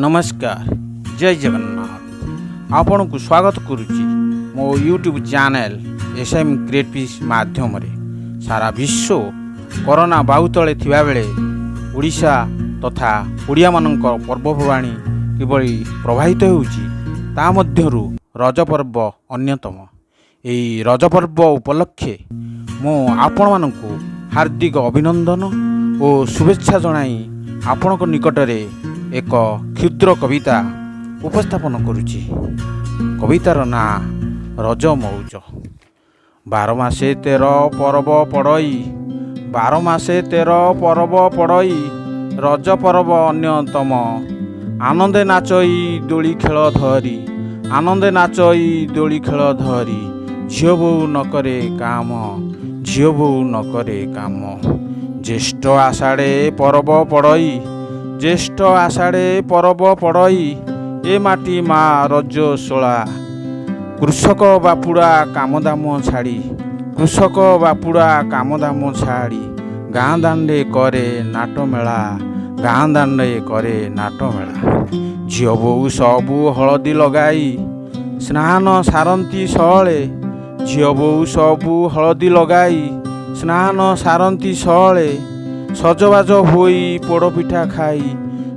नमस्कार जय जगन्नाथ आपण को स्वागत करुच्ची मो यूट्यूब चैनल एसएम क्रिएटिव्स माध्यम सारा विश्व कोरोना बाहु तले थिबा बेले ओडिशा तथा ओडिया मानक पर्वपर्वाणी किभली प्रभावित होउची ता मध्यरु रज पर्व अन्यतम। एई रज पर्व उपलक्षे मो आपण मानकु हार्दिक अभिनंदन और शुभेच्छा जणाई आपणक निकटरे एक क्षुद्र कविता उपस्थापन करुछि। कवितार ना रज मौज। 12 मासे 13 पर्व पड़ई 12 मासे 13 पर्व पड़ई रज पर्व अन्यतम। आनंदे नाचई दोली खेल धरी आनंदे नाचई दोली खेल धरी झियो बोऊ न करे काम झियो बोऊ न करे काम। ज्येष्ठ आषाढ़े पर्व पड़ई ज्येष्ठ आषाढ़े पर्व पड़ई ए माटी मा रजस्वला। कृषक बापुड़ा काम दाम छाड़ी कृषक बापुड़ा काम दाम छाड़ी गाँ दांडे करे नाट मेला गाँ दांडे करे नाट मेला। झियो बोऊ सबू हलदी लगाई स्नान सारंती सले झियो बोऊ सबू हलदी लगाई स्नान सारंती सले। सजबाज होई पोड़पिठा खाई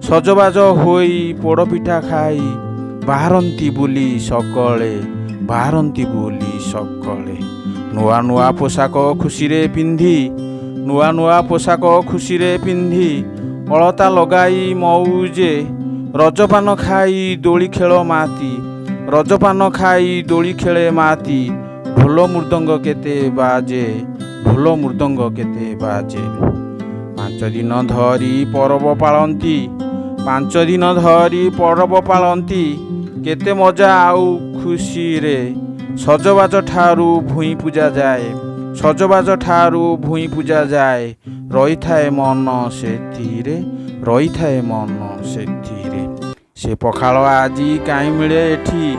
सजबाज होई पोड़पिठा खाई बाहरंती बुली सकले बाहरंती बुली सकले। नुआ नुआ पोशाक खुशी रे पिंधी नुआ नुआ पोशाक खुशी रे पिंधी अलता लगाई मौजे रजपान खाई दोली खेल माती रजपान खाई दोली खेले माती। ढोल मृदंग केते बाजे ढोल मृदंग केते बाजे। 5 दिन धरी पर्व पालंती 5 दिन धरी पर्व पालंती केते मजा आउ खुशी रे। सजबाज ठारू भूई पूजा जाए सजबाज ठारू भूई पूजा जाए। रही थाए मन सेथिरे रही थाए मन सेथिरे। से पखाल आजी काई मिले एठी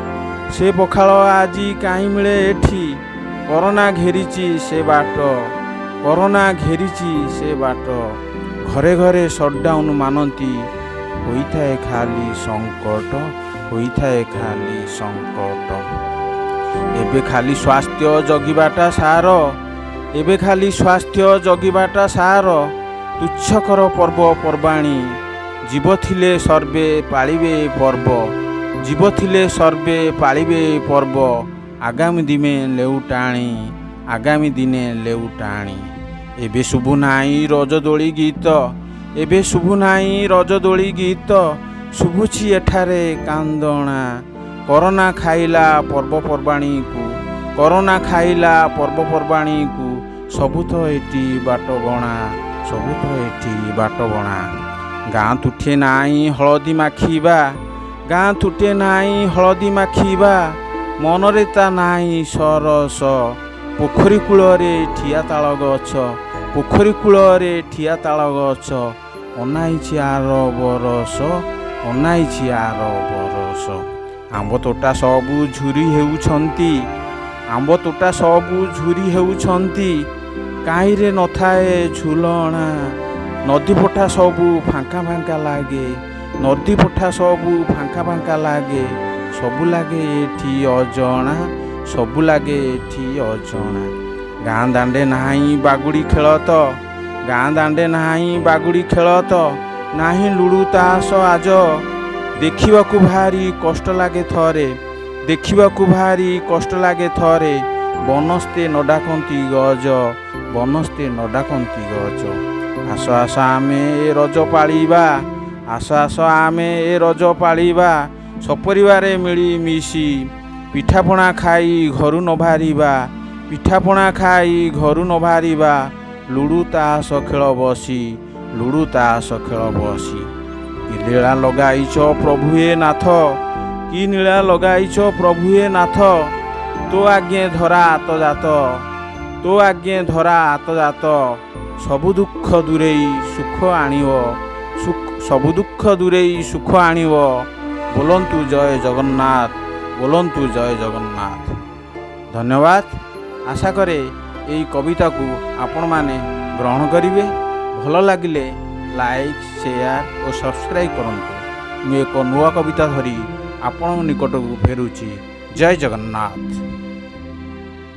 से पखाल आजी काई मिले एठी। कोरोना घेरीची से बाट कोरोना घेरीची से बाट। घरे घरे सटडाउन मानती होइथाए खाली संकट होइथाए खाली संकट। एबे खाली स्वास्थ्य जगिबाटा सार एबे खाली स्वास्थ्य जगिबाटा सार। तुच्छकर पर्व पर्वाणी जीव थिले सर्वे पालिबे पर्व जीव थिले सर्वे पालिबे पर्व। आगामी दिने लेउटाणी आगामी दिने लेउटाणी। एबे शुभु नाई रजदोली गीत एबे शुभु नाई रजदोली गीत शुभुछि एठारे कांदणा। कोरोना खाइला पर्वपर्वाणी को कोरोना खाइला पर्वपर्वाणी को सबुथ एटी बाट गणा सबुथ एटी बाट गणा। गाँ तुठे नाई हलदी माखिबा गाँ तुठे नाई हलदी माखिबा मनरे ता नाई सरस। पोखरी कूलरे ठिया ताल गछ पोखरी कूलरे ठिया ताल गछ। अनाइछि आर बरस अनाइछि आर बरस। आंब तोटा सबू झुरी हेउछंती आंब तोटा सबू झुरी हेउछंती काई रे नथाए झुलणा। नदी पठा सबू फांका फांका लागे नदी पठा सबू फांका फांका लागे। सबू लागे एठी अजणा सबू लागे एठी अजणा। गाँ दांडे नाही बागुड़ी खेलत गाँ दांडे नाही बागुड़ी खेलत नाही लुडु तास आज। देखिबाकू भारी कष्ट लागे थरे देखिबाकू भारी कष्ट लागे थरे। बनस्ते न डाकंती गज बनस्ते न डाकंती गज। आस आस आमे ए रज पालिबा आस आस आमे ए रज पालिबा। सपरिवारे मिली मिसी पिठापणा खाई घरु न बाहरिबा पिठापणा खाई घरु न बाहरिबा। लुडु तास खेल बसी लुडु तास खेल बसी। कि लीला लगाइछ प्रभुए नाथ कि नीला लगाइछ प्रभुए नाथ। तो आज्ञे धरा आतजात तो आज्ञे धरा आतजात। सबु दुख दूरेई सुख आनिव सबु दुख दूरेई सुख आनिव। बोलंतु जय जगन्नाथ बोलंतु जय जगन्नाथ। धन्यवाद। आशा करे यही कविता को आपण माने ग्रहण करिवे। भल लागिले लाइक शेयर और सब्सक्राइब करंतु। ମୁଁ ଏକ ନୂଆ କବିତା ଧରି ଆପଣଙ୍କ ନିକଟକୁ ଫେରୁଛି। ଜୟ ଜଗନ୍ନାଥ।